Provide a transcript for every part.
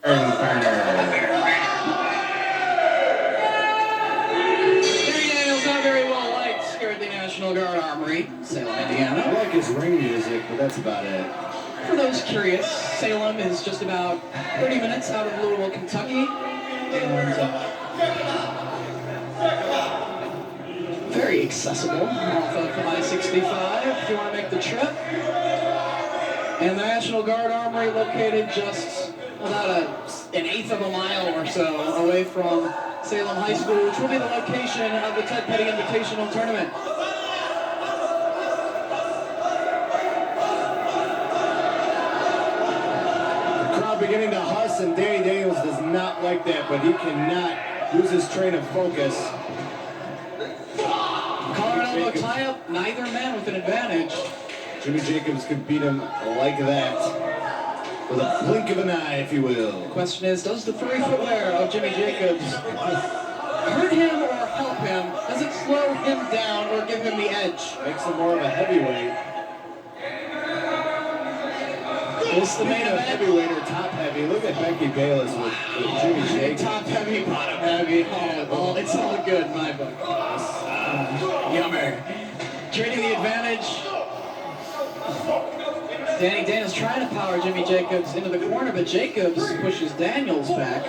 Daniels not very well liked here at the National Guard Armory, Salem, Indiana. I like his ring music, but that's about it. For those curious, Salem is just about 30 minutes out of Louisville, Kentucky, and very accessible off of I-65 if you want to make the trip. And the National Guard Armory located just about an eighth of a mile or so away from Salem High School, which will be the location of the Ted Petty Invitational Tournament. The crowd beginning to huss, and Danny Daniels does not like that, but he cannot lose his train of focus. Collar and elbow tie-up, neither man with an advantage. Jimmy Jacobs could beat him like that, with a blink of an eye, if you will. The question is, does the furry footwear of Jimmy Jacobs hurt him or help him? Does it slow him down or give him the edge? Makes him more of a heavyweight. This is the main event. Heavyweight or top heavy. Look at Becky Bayless with Jimmy Jacobs. Top heavy, bottom heavy. Oh, it's all good in my book. Yummer. Trading the advantage. Danny Daniels trying to power Jimmy Jacobs into the corner, but Jacobs pushes Daniels back.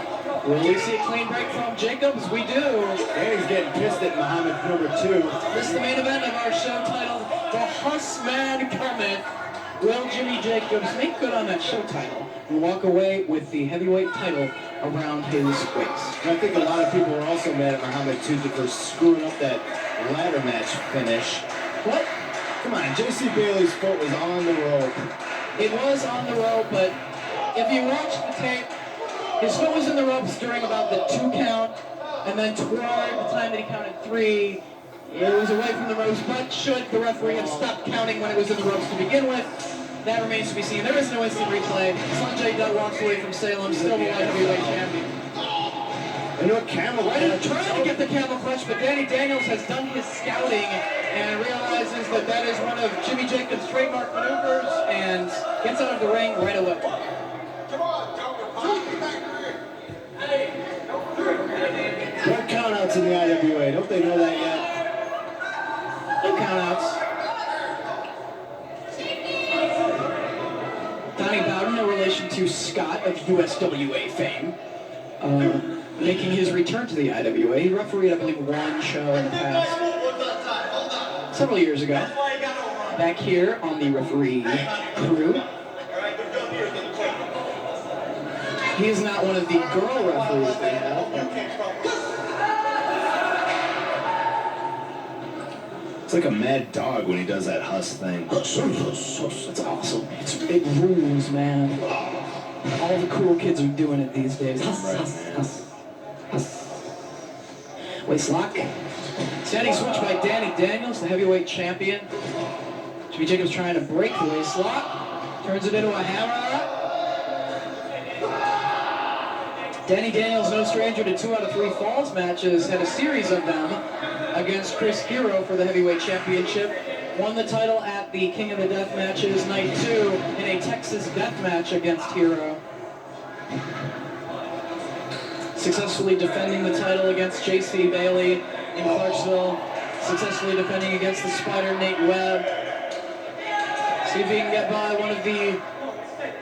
Will we see a clean break from Jacobs? We do. Danny's getting pissed at Muhammad number 2. This is the main event of our show titled The Huss Man Cometh. Will Jimmy Jacobs make good on that show title and walk away with the heavyweight title around his waist? And I think a lot of people were also mad at Muhammad too for screwing up that ladder match finish. What? Come on, J.C. Bailey's foot was on the rope. It was on the rope, but if you watch the tape, his foot was in the ropes during about the 2 count, and then toward the time that he counted 3, it was away from the ropes. But should the referee have stopped counting when it was in the ropes to begin with, that remains to be seen. There is no instant replay. Sanjay Dutt walks away from Salem, still the light heavyweight champion. Into a camel clutch. Trying to get the camel clutch, but Danny Daniels has done his scouting and realizes that that is one of Jimmy Jacobs' trademark maneuvers and gets out of the ring right away. No countouts in the IWA. Don't they know that yet? No countouts. Donnie Bowden, no relation to Scott of USWA fame, making his return to the IWA. He refereed, I believe, 1 show in the past, several years ago, back here on the referee crew. He is not one of the girl referees they have. It's like a mad dog when he does that huss thing. It's awesome. It rules, man. All the cool kids are doing it these days. Huss. Waist lock. Standing switch by Danny Daniels, the heavyweight champion. Jimmy Jacobs trying to break the waist lock. Turns it into a hammer. Danny Daniels, no stranger to 2 out of 3 falls matches, had a series of them against Chris Hero for the heavyweight championship. Won the title at the King of the Death Matches Night 2 in a Texas death match against Hero. Successfully defending the title against J.C. Bailey in Clarksville. Successfully defending against the Spider, Nate Webb. See if he can get by one of the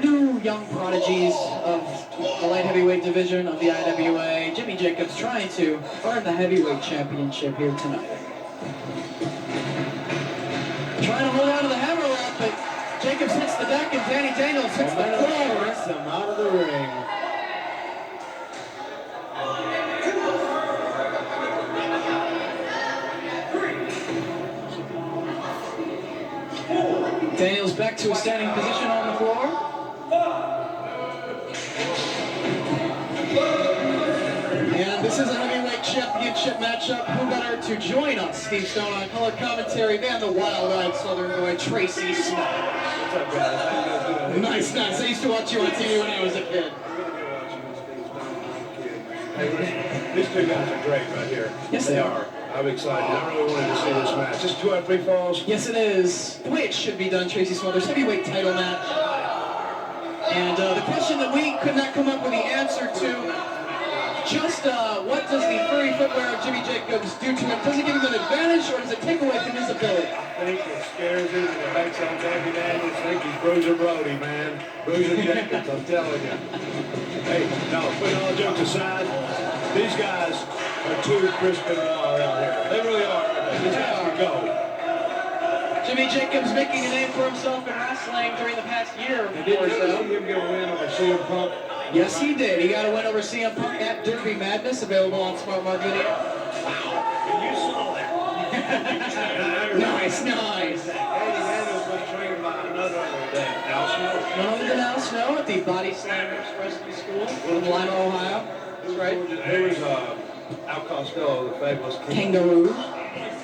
new young prodigies of the light heavyweight division of the IWA. Jimmy Jacobs trying to earn the heavyweight championship here tonight. Trying to hold on to the hammer lock, but Jacobs hits the deck and Danny Daniels hits the floor. Gets him out of the ring. Daniels back to a standing position on the floor. And this is a heavyweight championship matchup. Who better to join us? Steve Stone on color commentary, and the wild-eyed Southern boy, Tracy Small. What's up, guys? How you guys doing? Nice. I used to watch you on TV when I was a kid. These 2 guys are great right here. Yes, they are. I'm excited. I really wanted to see this match. This 2 out of 3 falls. Yes, it is. The way it should be done, Tracy Smothers. Heavyweight title match. And the question that we could not come up with the answer to just what does the furry footwear of Jimmy Jacobs do to him? Does it give him an advantage or does it take away from his ability? I think it scares him and it makes him Danny Daniels think he's Bruiser Brody, man. Bruiser Jacobs, I'm telling you. Hey, no, putting all jokes aside, these guys are too Chris Benoit out here. They really are. These guys can go. Jimmy Jacobs making a name for himself in wrestling during the past year or so. See him get a win over CM Punk. Yes, he did. He got a win over CM Punk at Derby Madness, available on Smart Mark Video. And you saw that. Nice. Danny Daniels was trained by another than Al Snow. None other than Al Snow at the Body Slammers Wrestling School in Lima, Ohio. That's right. Who was Al Costello, the fabulous Kangaroo.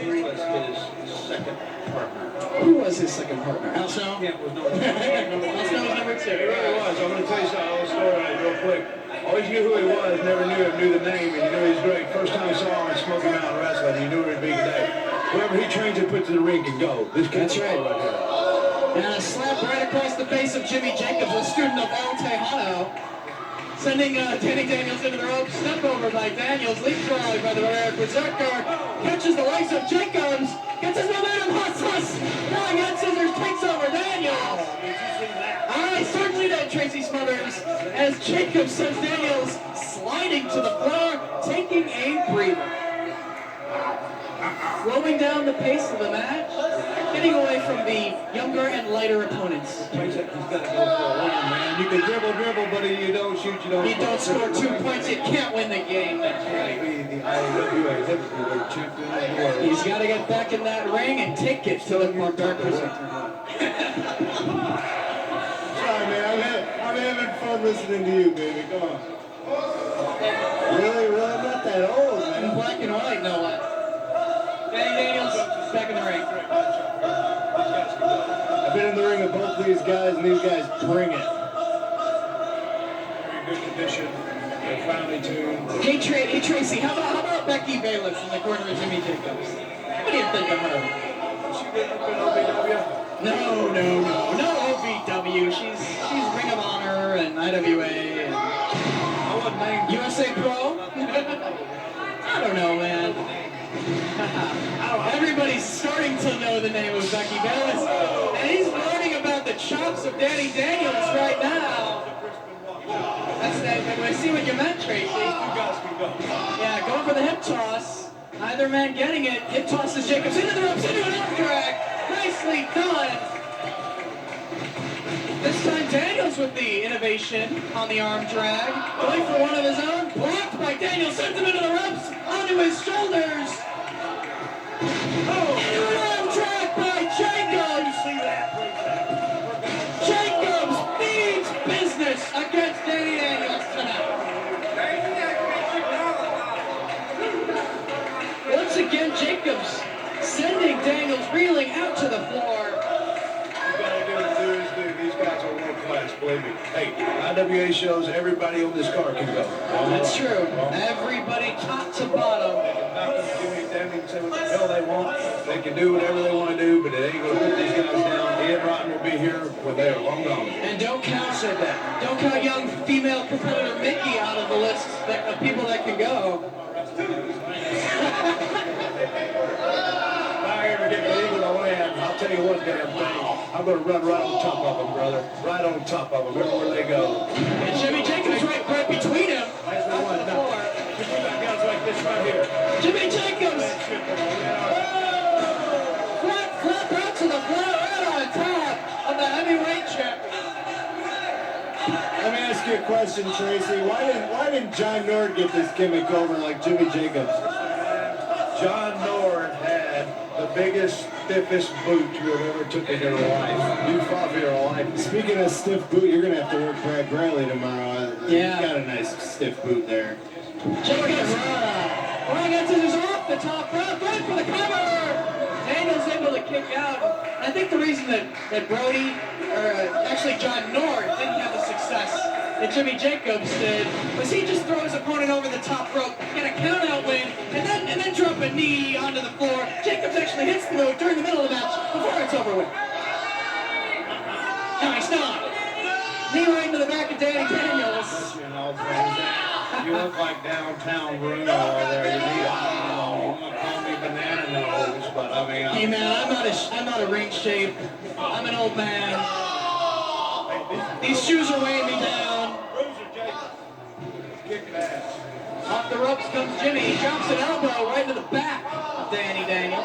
Who was his second partner? Who was his second partner? Al Snow? Kent was number 2. Al Snow was number 2. He really was. I'm going to tell you something, a little story on it real quick. Always knew who he was, never knew the name, and you knew he was great. First time I saw him in Smoky Mountain Wrestling, you knew where he'd be today. Whoever he trains and puts in the ring can go. This kid's That's right. here. And a slap right across the face of Jimmy Jacobs, a student of El Tejano. Sending Danny Daniels into the ropes, step over by Daniels, leapfrog by the Barbaric Berserker, catches the legs of Jacobs, gets his momentum, hus, flying head scissors, takes over Daniels. I certainly did, Tracy Smothers, as Jacobs sends Daniels sliding to the floor, taking a breather. Slowing down the pace of the match, getting away from the younger and lighter opponents. He's got to go for a win, man. You can dribble, but you don't shoot, you don't You don't score 2 points, you can't win the game. That's right. be the IWA heavyweight champion of the world. He's got to get back in that ring and take it to the Mark Dark Berserker. Sorry, man. I'm having fun listening to you, baby. Come on. Really? I'm not that old, In man. black and white, no what? Danny Daniels, back in the ring. I've been in the ring with both of these guys, and these guys bring it. Very good condition. They're finely tuned. Hey Tracy, how about Becky Bailiff in the corner of Jimmy Jacobs? What do you think of her? She been up in OVW? No OVW. She's Ring of Honor and IWA and I wasn't named. USA Pro. I don't know, man. Everybody's starting to know the name of Becky Bayless, and he's learning about the chops of Danny Daniels right now. I see what you meant, Tracy. You guys can go. Yeah, going for the hip toss. Either man getting it. Hip tosses Jacobs into the ropes, into an arm drag. Nicely done. This time Daniels with the innovation on the arm drag. Going for one of his own. Blocked by Daniels. Sends him into the ropes. Onto his shoulders. Oh, into an arm drag by Jacobs. See that? Jacobs means business against Danny Daniels tonight. Once again, Jacobs sending Daniels reeling out to the floor. You gotta do. These guys are world class, believe me. Hey, IWA shows everybody on this car can go. That's true. Everybody top to bottom. They can say what the hell they want. They can do whatever they want to do, but it ain't gonna put these guys down. Ian Rotten will be here when they are long gone. And don't count young female competitor Mickey out of the list of people that can go. If I ever get legal on land, I'll tell you one damn thing. I'm gonna run right on top of them, brother. Right on top of them, everywhere they go. And Jimmy Jacobs right between him. That's the one. Now, we got guys like this right here. Jimmy Jacobs. Flap out to the floor, right on top of the heavyweight champion. Let me ask you a question, Tracy. Why didn't John Nord get this gimmick over like Jimmy Jacobs? John Nord had the biggest, stiffest boot you have ever took in your life. You fought for your life. Speaking of stiff boot, you're gonna have to work Brad Bradley tomorrow. Yeah. You got a nice stiff boot there. Jacobs, flying head scissors off the top rope, going for the cover. Daniels able to kick out. I think the reason that Brody, or actually John Nord, didn't have the success that Jimmy Jacobs did was he just throws his opponent over the top rope, get a count out win, and then drop a knee onto the floor. Jacobs actually hits the move during the middle of the match before it's over with. Nice knock. Knee right into the back of Danny Daniels. downtown Bruno over there. You need, I'm gonna call me banana nose, but I mean, Hey man, I'm not a ring shape. I'm an old man. These shoes are weighing me down. Bruiser Jacobs kicking ass. Off the ropes comes Jimmy. He drops an elbow right to the back of Danny Daniels.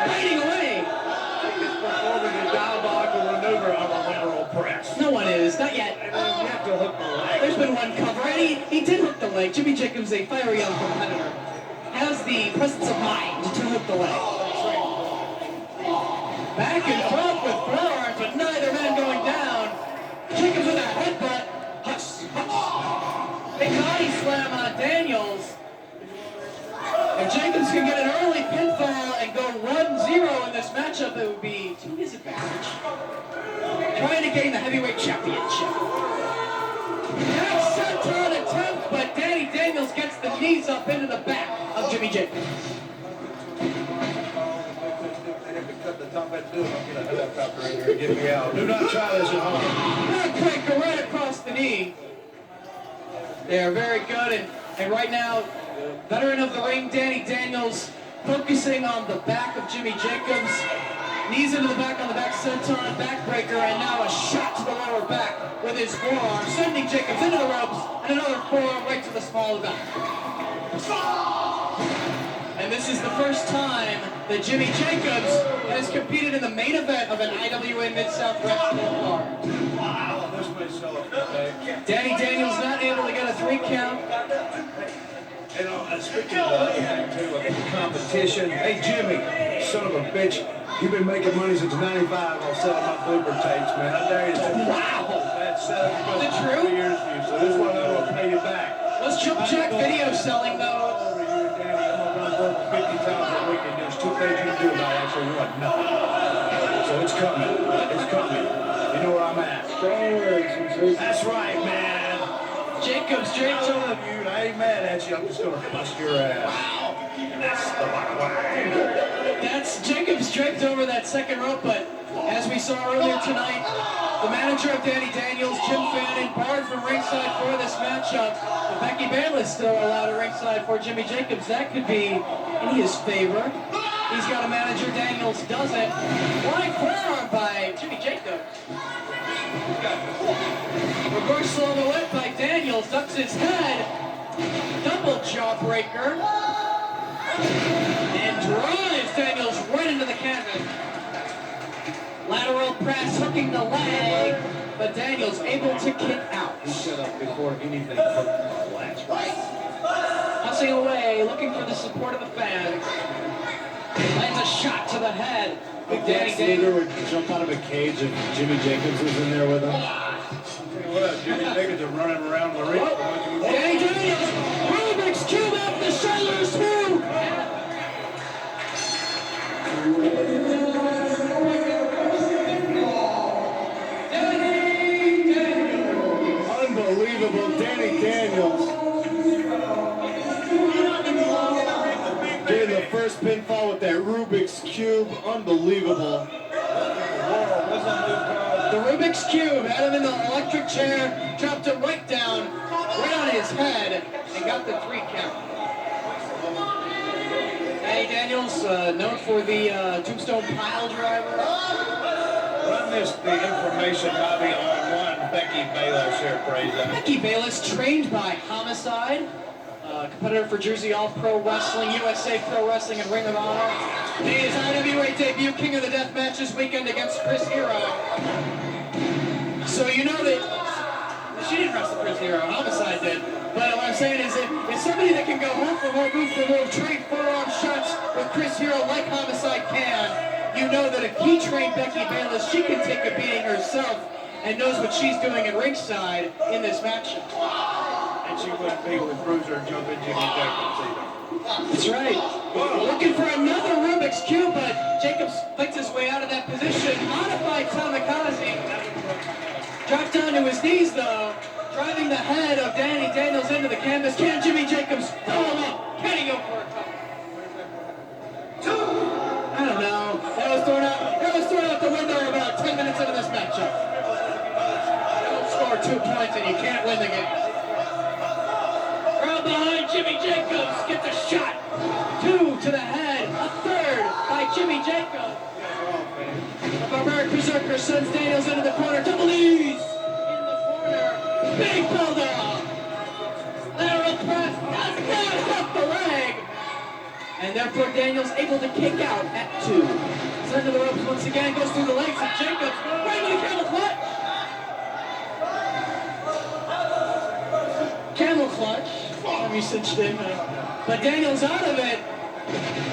Fighting away. This performance is diabolical maneuver of a lateral press. No one is, not yet. You have to hook the leg. There's been one cover, and he did hook the leg. Jimmy Jacobs, a fiery young competitor, has the presence of mind to hook the leg. Back and forth with forearms, but neither man going down. Jacobs with a headbutt. Hush, hush. Big body slam on Daniels. If Jacobs can get an early pinfall and go 1-0 in this matchup, it would be to his advantage. Trying to gain the heavyweight championship. Next senton attempt, but Danny Daniels gets the knees up into the back of Jimmy Jacobs. Get me out. Do not try this at home. Backbreaker right across the knee. They are very good, and right now, veteran of the ring, Danny Daniels, focusing on the back of Jimmy Jacobs. Knees into the back on the back senton, backbreaker, and now a shot to the lower back with his forearm, sending Jacobs into the ropes, and another forearm right to the small of the back. And this is the first time that Jimmy Jacobs has competed in the main event of an IWA Mid-South Wrestling card. Wow, this may sell it today. Danny Daniels not able to get a 3 count. And speaking of the other thing too, of competition, hey Jimmy, son of a bitch, you've been making money since '95 on selling my blooper tapes, man. I dare you to. Wow! That's Is it true? years for you, so this one I'm gonna pay you back. Was Jump Jack video selling though? Over you and Danny, I'm gonna run over 50 times a week, and there's 2 things you can do about it. Actually, run nothing. So it's coming. It's coming. You know where I'm at. That's right, man. Jacobs straight I to love you, and I ain't mad at you. I'm just gonna bust your ass. Wow. And that's the bottom line. That's Jacobs draped over that second rope, but as we saw earlier tonight, the manager of Danny Daniels, Jim Fannin, barred from ringside for this matchup. But Becky Bayless still allowed at ringside for Jimmy Jacobs. That could be in his favor. He's got a manager, Daniels doesn't. Flying forearm by Jimmy Jacobs. Reversal on the left by Daniels, ducks his head. Double jawbreaker. And drives Daniels right into the canvas. Lateral press, hooking the leg, but Daniels able to kick out. He shut up before anything took the last right. Tossing away, looking for the support of the fans. Lands a shot to the head. Think Danny Lex Daniels. Luger would jump out of a cage if Jimmy Jacobs was in there with him. What up, Jimmy Jacobs are running around the ring. Danny Daniels, Rubik's Cube off the shoulders too. Danny Daniels. Unbelievable, Danny Daniels. Getting the first pinfall with that Rubik's Cube. Unbelievable. The Rubik's Cube had him in the electric chair, dropped him right down, right on his head, and got the 3 count. Danny Daniels, known for the tombstone pile driver. Run the information, Bobby, on one Becky Bayless here, Fraser. Becky Bayless, trained by Homicide, competitor for Jersey All Pro Wrestling, USA Pro Wrestling, and Ring of Honor. Made his IWA debut, King of the Death match this weekend against Chris Hero. So you know that she didn't wrestle Chris Hero, Homicide did. But what I'm saying is if somebody that can go home for home, move for move, trade forearm shots with Chris Hero like Homicide can, you know that if he trained Becky Bayless, she can take a beating herself and knows what she's doing at ringside in this match. And she wouldn't be with Bruiser jumping Jimmy Jacobs either. That's right. Looking for another Rubik's Cube, but Jacobs fights his way out of that position. Modified Tamikaze. Dropped down to his knees, though. Driving the head of Danny Daniels into the canvas. Can Jimmy Jacobs follow him up? Can he go for a couple? I don't know. That was thrown out the window about 10 minutes into this matchup. Don't score 2 points and you can't win the game. from behind. Jimmy Jacobs gets a shot. 2 to the head. A third by Jimmy Jacobs. The Barbaric Berserker sends Daniels into the corner. Double knees in the corner. Big bulldog. Lateral press does not hit the leg. And therefore Daniels able to kick out at 2. Sent to the ropes once again. Goes through the legs of Jacobs. Right into the camel clutch. Camel clutch. Let me cinch in. But Daniels out of it.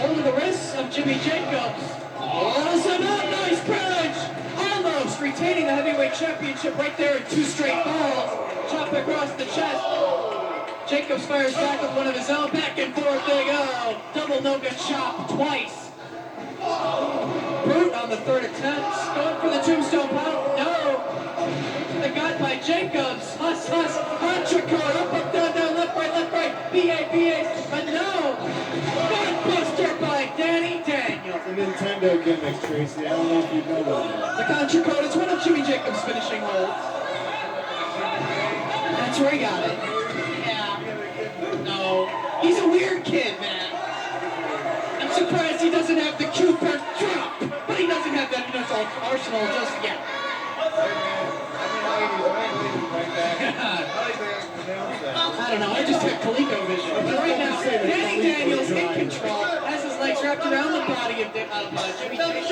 Over the wrists of Jimmy Jacobs. Oh, so not nice punch. Almost retaining the heavyweight championship right there in 2 straight falls. Chop across the chest. Jacobs fires back with one of his own. Back and forth they go. Double no-good chop twice. Brute on the 3rd attempt. Going for the tombstone pop. No. To the gut by Jacobs. Huss. Entrecote. Up, down, left, right. B.A. But no. Gunbuster by Danny Daniels. It's a Nintendo gimmick, Tracy. I don't know if you know that. The Contracode is one of Jimmy Jacobs' finishing holds. That's where he got it. Yeah. No. He's a weird kid, man. I'm surprised he doesn't have the Cooper drop, but he doesn't have that in his arsenal just yet. I don't know, I just have Coleco vision. But right now, Danny Daniels in control, has his legs wrapped around the body of Jimmy Jacobs.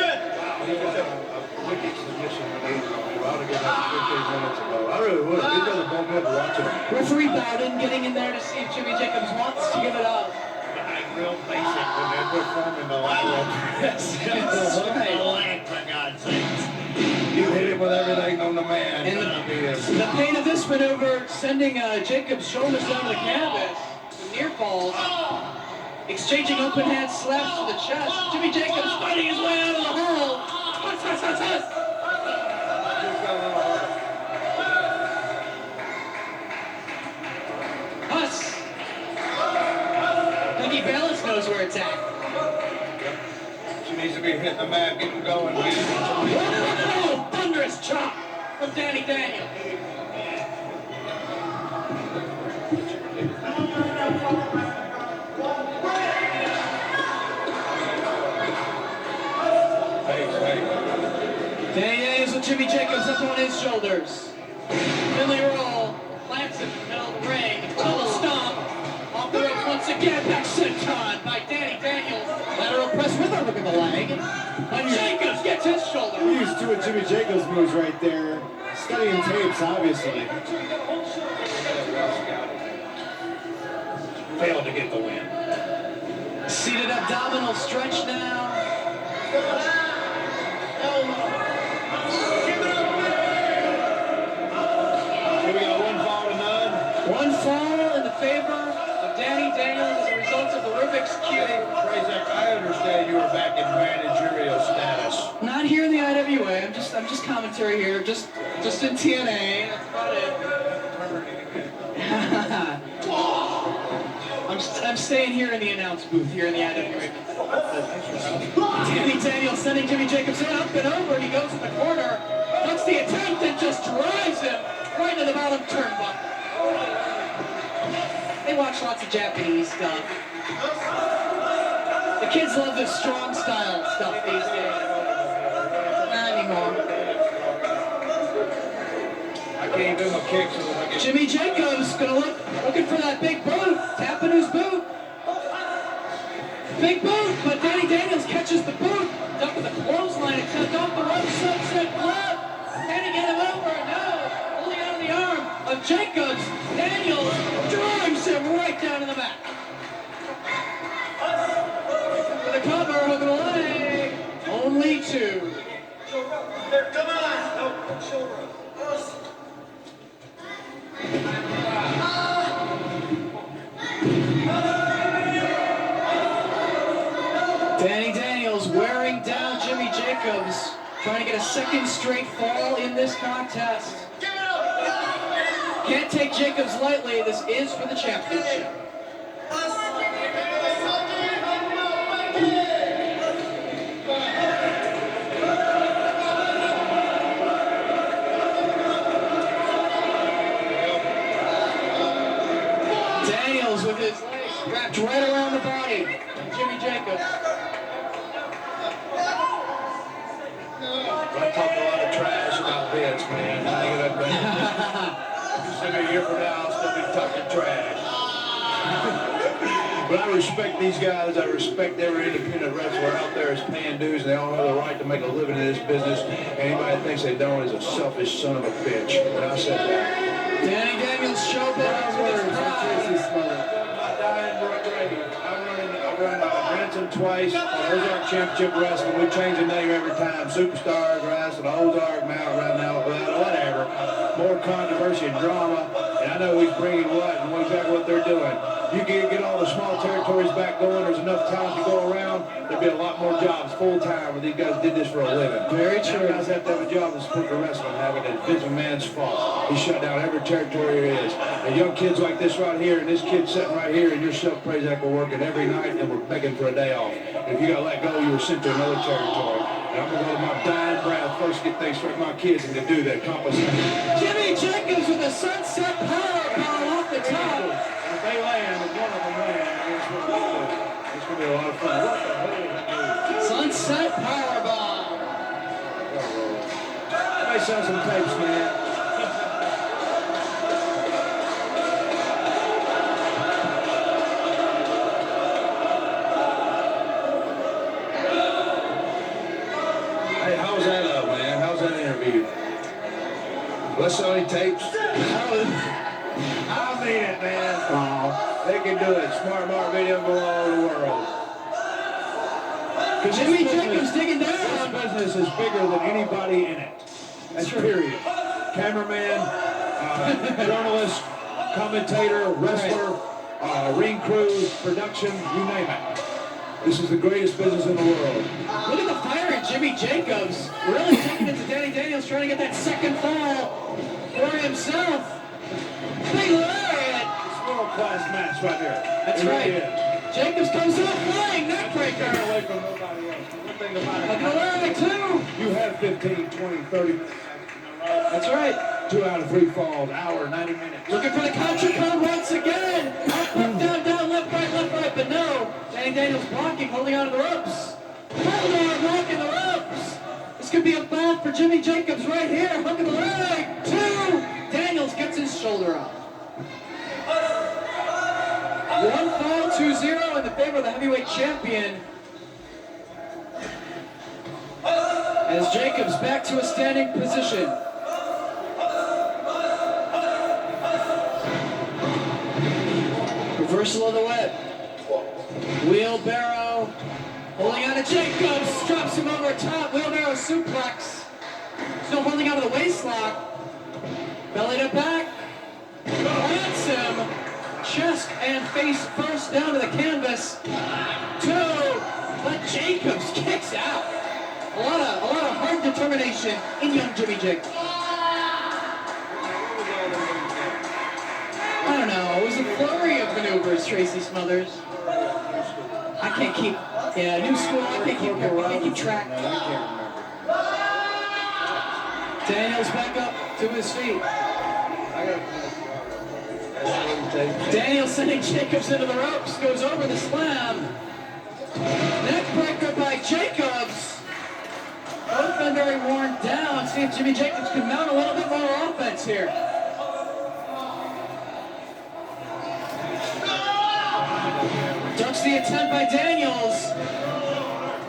Wicked submission I would have given that 15 minutes ago. I really would. These guys are both good watching them. Referee Bowden getting in there to see if Jimmy Jacobs wants to give it up. Real basic when they're performing the lateral press. That's right. The leg, for God's sakes. You hit him with everything on the man. And the pain of this maneuver sending Jacobs' shoulders down to the canvas. Near falls. Exchanging open hand slaps to the chest. Jimmy Jacobs fighting his way out of the hole. Huss. Huss. Peggy Bayless knows where it's at. She needs to be hitting the mat, getting going. Oh, thunderous chop from Danny Daniels. Danny Daniels with Jimmy Jacobs up on his shoulders. Finley roll, plants in the middle of the ring. Double stomp. Off the ropes once again. Back senton by Danny Daniels. Lateral press with a hook of the leg. But Jacobs gets his shoulder. He used 2 of Jimmy Jacobs' moves right there. Studying tapes, obviously. Failed to get the win. Seated abdominal stretch now. Here we go, 1 fall to none. 1 fall in the favor of Danny Daniels as a result of the Rubik's Cube. Razak, I understand you were back in managerial status. Not here in the IWA. I'm just commentary here. Just in TNA. That's about it. I'm staying here in the announce booth here in the IWA. Danny Daniels sending Jimmy Jacobs in, up and over. He goes in the corner. That's the attempt and just drives him right into the bottom turnbuckle. They watch lots of Japanese stuff. The kids love this strong style stuff these days. Not anymore. I can't do my kicks so I get... Jimmy Jacobs looking for that big boot. Tapping his boot. Big boot, but Danny Daniels catches the boot. Up with a clothesline attempt off the rope. Sunset flip. Can he get him over? No. Holding on the arm of Jacobs. Daniels drives him right down to the mat. For the cover, hook of the leg. Only 2. Come on! No, shoulder. Danny Daniels wearing down Jimmy Jacobs, trying to get a 2nd straight fall in this contest. Can't take Jacobs lightly. This is for the championship. Daniels with his legs wrapped right around the body of Jimmy Jacobs. I talk a lot of trash about Vince, man. I think it bad. You see me a year from now, I'll still be talking trash. But I respect these guys. I respect every independent wrestler out there is paying dues, and they all have the right to make a living in this business. Anybody that thinks they don't is a selfish son of a bitch. And I said that. Danny Daniels showboating with his pride. My dying grave. I run Branson twice on Ozark Championship Wrestling. We change the name every time. Superstars Wrestling, Ozark, Mount right now, whatever. More controversy and drama. And I know he's bringing what and exactly what they're doing. You can get all the small territories back going. There's enough talent to go around. There'd be a lot more jobs full-time where these guys did this for a living. Very true. Now guys have to have a job to support the wrestling, having it. Vince McMahon's fault. He shut down every territory there is. And young kids like this right here, and this kid sitting right here, and your self-praise act are working every night, and we're begging for a day off. If you got let go, you were sent to another territory. And I'm going to go to my dying breath first, get things straight with my kids, and to do that, accomplish that. Jimmy Jacobs with a sunset powerbomb off the top. If they land, if one of them land, it's going to be a lot of fun. What the hell is that? Sunset powerbomb. I may sell some tapes, man. Hey, how's that up, man? How's that interview? Let's sell any tapes. I mean it, man. They can do it. Smart Mark Video go all over the world. Jimmy Jacobs digging This down. business is bigger than anybody in it. That's period. Cameraman, journalist, commentator, wrestler, ring crew, production, you name it. This is the greatest business in the world. Look at the fire in Jimmy Jacobs. Really taking it to Danny Daniels, trying to get that second fall for himself. Big lariat. World-class match right here. That's It right. really is. Jacobs comes up flying, neck Get breaker. away from nobody else. One thing about Look it, at the lariat too. you have 15, 20, 30 minutes. That's right. 2 out of 3 falls, hour, 90 minutes. Looking for the contra con once again. Up, down, down, left, right, but no. Danny Daniels blocking, holding on to the ropes. Hold on, blocking the ropes. This could be a fall for Jimmy Jacobs right here. Look at the leg. 2. Daniels gets his shoulder up. 1 fall, 2-0 in the favor of the heavyweight champion. As Jacobs back to a standing position. Reversal of the whip. Wheelbarrow. Holding on to Jacobs. Drops him over top. Wheelbarrow suplex. Still holding on to the waist lock. Belly to back. Plants him. Chest and face first down to the canvas. 2. But Jacobs kicks out. A lot of hard determination in young Jimmy Jacobs. I don't know. It was a flurry of maneuvers, Tracy Smothers. I can't keep. Yeah, new school. I can't keep track. Daniels back up to his feet. Daniels sending Jacobs into the ropes. Goes over the slam. Neck breaker by Jacobs. Both been very worn down. See if Jimmy Jacobs can mount a little bit more offense here. Ducks the attempt by Daniels.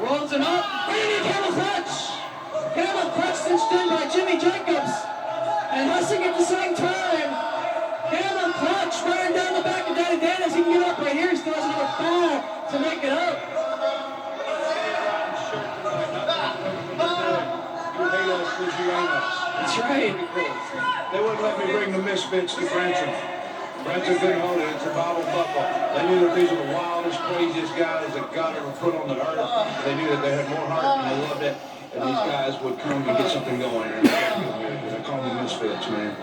Rolls him up. Running camel clutch. Camel clutch stitched in by Jimmy Jacobs. And hustling at the same time. Camel clutch running down the back of Danny Daniels. He can get up right here. He still has another fall to make it up. That's right. They wouldn't let me bring the Misfits to Branson. Branson couldn't hold it. It's a Bible buckle. They knew that these were the wildest, craziest guys that God ever put on the earth. They knew that they had more heart and they loved it. And these guys would come and get something going. And they call them Misfits, man.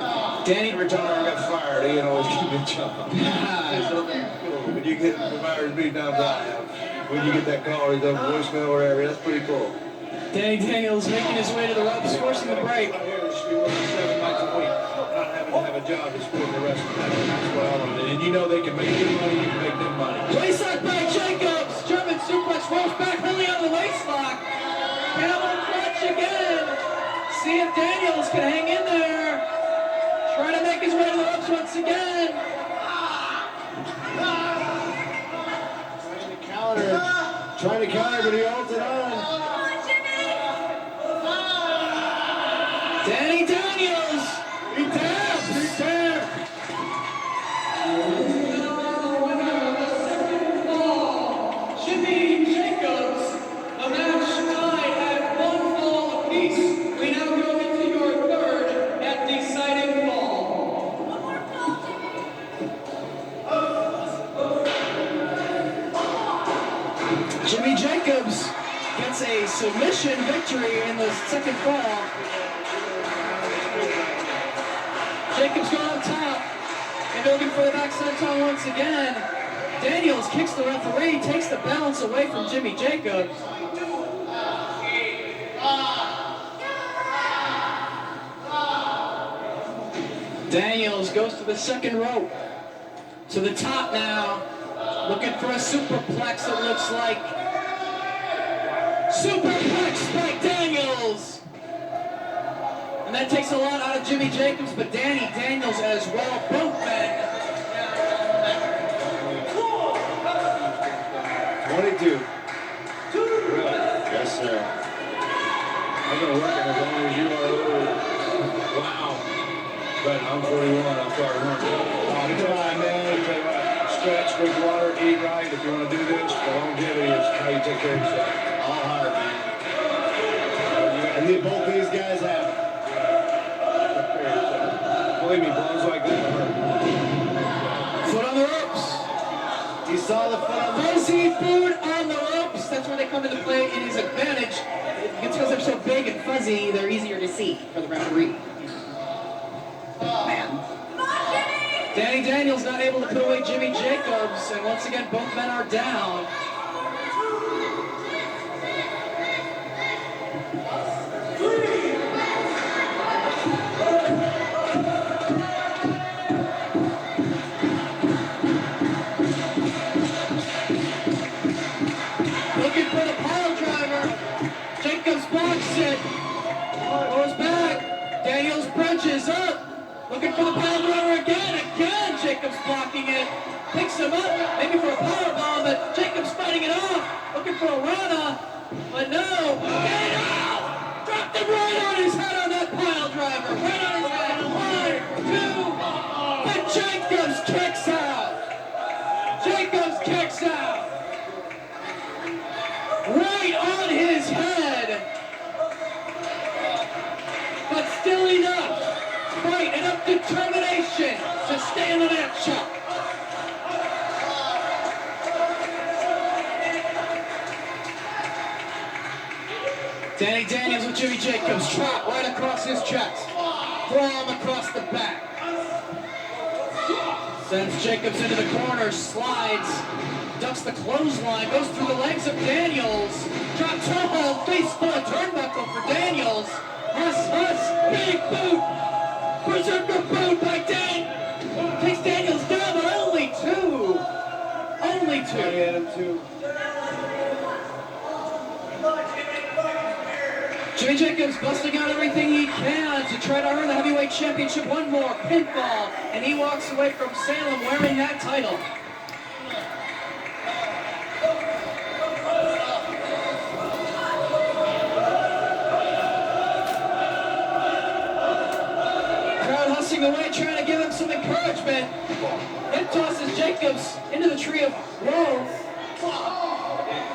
Danny. Every time I got fired, Ian always gave me a job. When you get fired as many times as I have, when you get that call, he's on voicemail or whatever, that's pretty cool. Danny Daniels making his way to the ropes, forcing the break. Out here, should be working 7 nights a week, not having to have a job to support the rest of that. That's what I want to do. And you know they can make you money, you can make them money. Waistlock by Jacobs. German suplex rolls back, holding on the waistlock. Camel clutch again. See if Daniels can hang in there. Trying to make his way to the ropes once again. Trying to counter, but he holds it on. Danny Daniels. He taps. He taps. Jimmy Jacobs. A match tied at 1 fall apiece. We now go into your third and deciding fall. Jimmy Jacobs gets a submission victory in the second fall. Jacobs going up top and looking for the back senton once again. Daniels kicks the referee, takes the balance away from Jimmy Jacobs. Daniels goes to the second rope. To the top now. Looking for a superplex, it looks like. Superplex by Daniels. And that takes a lot out of Jimmy Jacobs, but Danny Daniels as well. Both men. 22. Yes, sir. I'm going to work it as long as you are old. Wow. But I'm 41, I'll start working. Come on, man. Tell you what, stretch, drink water, eat right. If you want to do this, the longevity is how you take care of yourself. All hard, man. And both these guys have. Believe me, blows like that hurt. Foot on the ropes. You saw the foot on the Fuzzy food on the ropes. That's where they come into play in his advantage. It's because they're so big and fuzzy, they're easier to see for the referee. Man. Danny Daniels not able to put away Jimmy Jacobs, and once again, both men are down. Looking for the pile driver. Jacobs blocks it. Goes back. Daniels punches up. Looking for the pile driver again. Again, Jacobs blocking it. Picks him up. Maybe for a powerbomb, but Jacobs fighting it off. Looking for a Rana. But no. Get out! Dropped him right on his head on that pile driver. Right on his head. 1, 2. But Jacobs kicks out. Jacobs kicks out. Right on his head. But still enough fight, enough determination to stay in the matchup. Danny Daniels with Jimmy Jacobs. Trap right across his chest. Forearm across the back. Sends Jacobs into the corner, slides, ducks the clothesline, goes through the legs of Daniels. Drop toe hold, face full of turnbuckle for Daniels. Huss, big boot. Berserker boot by Dan. Takes Daniels down, but only 2. Only 2. Jimmy Jacobs busting out everything he can to try to earn the heavyweight championship. One more pinfall, and he walks away from Salem wearing that title. Crowd hustling away, trying to give him some encouragement. It tosses Jacobs into the tree of woe.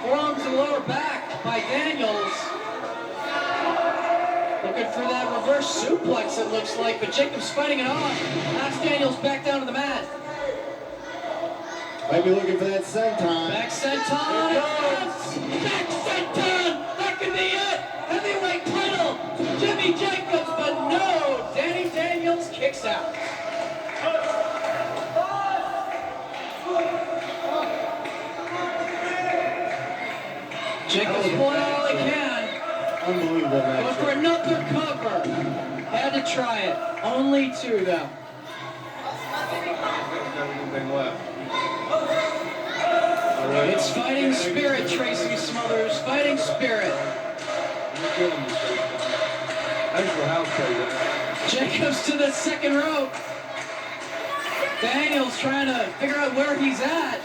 Forearms and lower back by Daniels. Looking for that reverse suplex, it looks like, but Jacobs fighting it off. Knocks Daniels back down to the mat. Might be looking for that senton. Back senton. Back senton. That could be it. Heavyweight title. Jimmy Jacobs, but no. Danny Daniels kicks out. Jacobs pulling out all he can. Unbelievable match. Going for another cover. Had to try it. Only 2 though. have anything left. It's fighting spirit, Tracy Smothers. Fighting spirit. You're killing me, Tracy. Thanks for house play. Jacobs to the second rope. Daniels trying to figure out where he's at.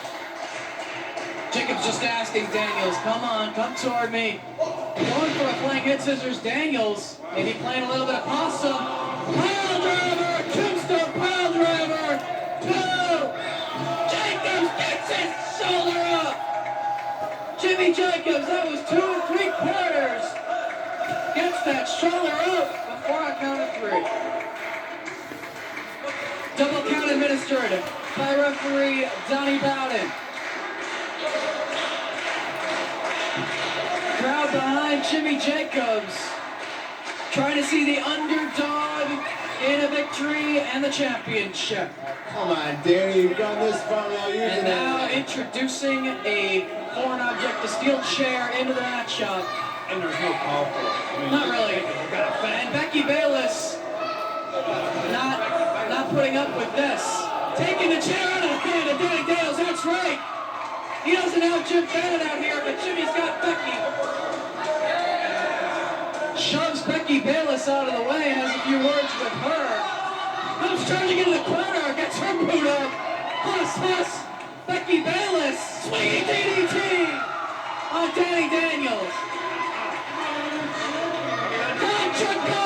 Jacobs just asking Daniels, come on, come toward me. Going for a flank hit scissors. Daniels maybe playing a little bit of possum. Pile driver, tombstone pile driver. 2. Jacobs gets his shoulder up. Jimmy Jacobs, that was 2 3/4. Gets that shoulder up before I count of 3. Double count administered by referee Donnie Bowden. Crowd behind Jimmy Jacobs, trying to see the underdog in a victory and the championship. Come on, Danny, you've gone this far now. And now introducing a foreign object, a steel chair, into the matchup. And there's no call for it. I mean, Not really. And Becky Bayless not putting up with this. Taking the chair out of the hand of Danny Daniels, that's right. He doesn't have Jim Bennett out here, but Jimmy's got Becky. Shoves Becky Bayless out of the way, has a few words with her. Comes charging into the corner, gets her boot up. Huss, Becky Bayless, swinging DDT on Danny Daniels. Contra-co!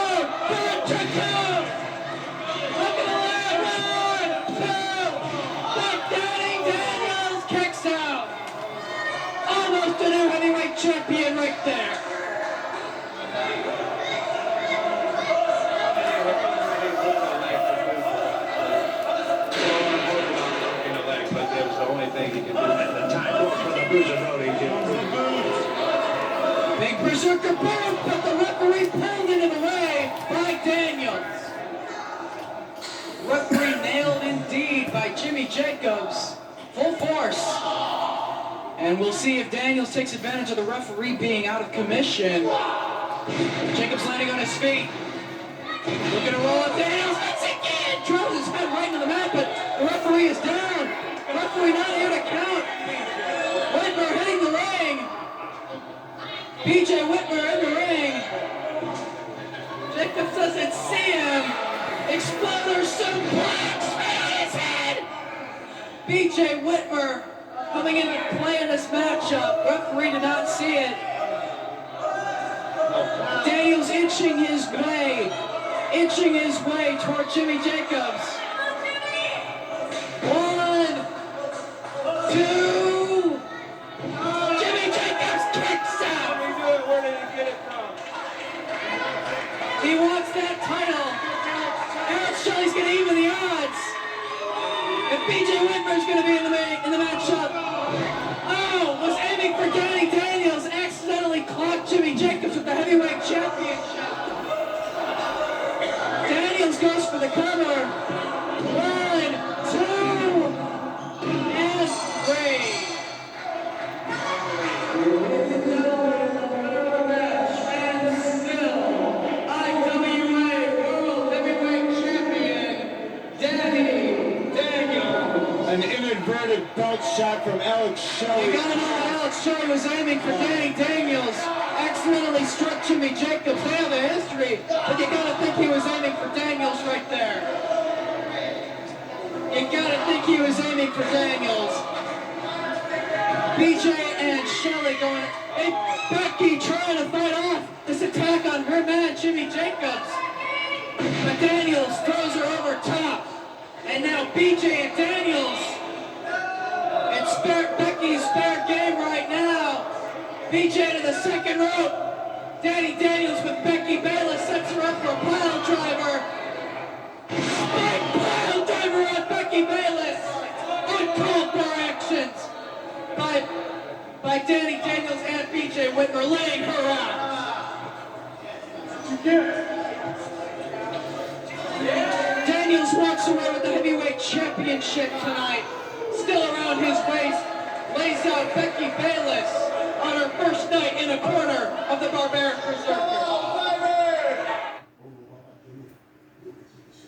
Look at the leg, 1, 2, but Danny Daniels kicks out. Almost a new heavyweight champion right there. But that was the only thing he could do at the time. For the Bruiser Road, he did. Big berserker boom, but the referee pulled into the way by Daniels. Referee nailed indeed by Jimmy Jacobs. Full force. And we'll see if Daniels takes advantage of the referee being out of commission. Jacobs landing on his feet. Looking to roll up Daniels. Once again, throws his head right into the mat, but the referee is down. The referee not here to count. Whitmer hitting the ring. BJ Whitmer in the ring. Jacobs doesn't see him. Exploder suplex right on his head. BJ Whitmer coming into play in this matchup. Referee did not see it. Daniels inching his way toward Jimmy Jacobs. 1, 2. Jimmy Jacobs kicks out. Where did he get it from? He wants that title. Aaron Shelley's going to even the odds. And BJ Whitmer's going to be in the matchup. Oh, was aiming for Danny Daniels. Accidentally caught Jimmy Jacobs with the heavyweight championship. Daniels goes for the cover. 1, 2, and 3. An inadvertent belt shot from Alex Shelley. You gotta know that Alex Shelley was aiming for Danny Daniels. Accidentally struck Jimmy Jacobs. They have a history, but you gotta think he was aiming for Daniels right there. You gotta think he was aiming for Daniels. BJ and Shelley going, hey, Becky trying to fight off this attack on her man, Jimmy Jacobs. But Daniels throws her over top. And now BJ and Daniels. It's Becky's fair game right now. BJ to the second rope. Danny Daniels with Becky Bayless sets her up for a pile driver. Spike pile driver on Becky Bayless. Uncalled for actions by Danny Daniels and BJ Whitmer, laying her out. Daniels walks away with the heavyweight championship tonight. Still around his waist, lays out Becky Bayless on her first night in a corner of the Barbaric Berserker.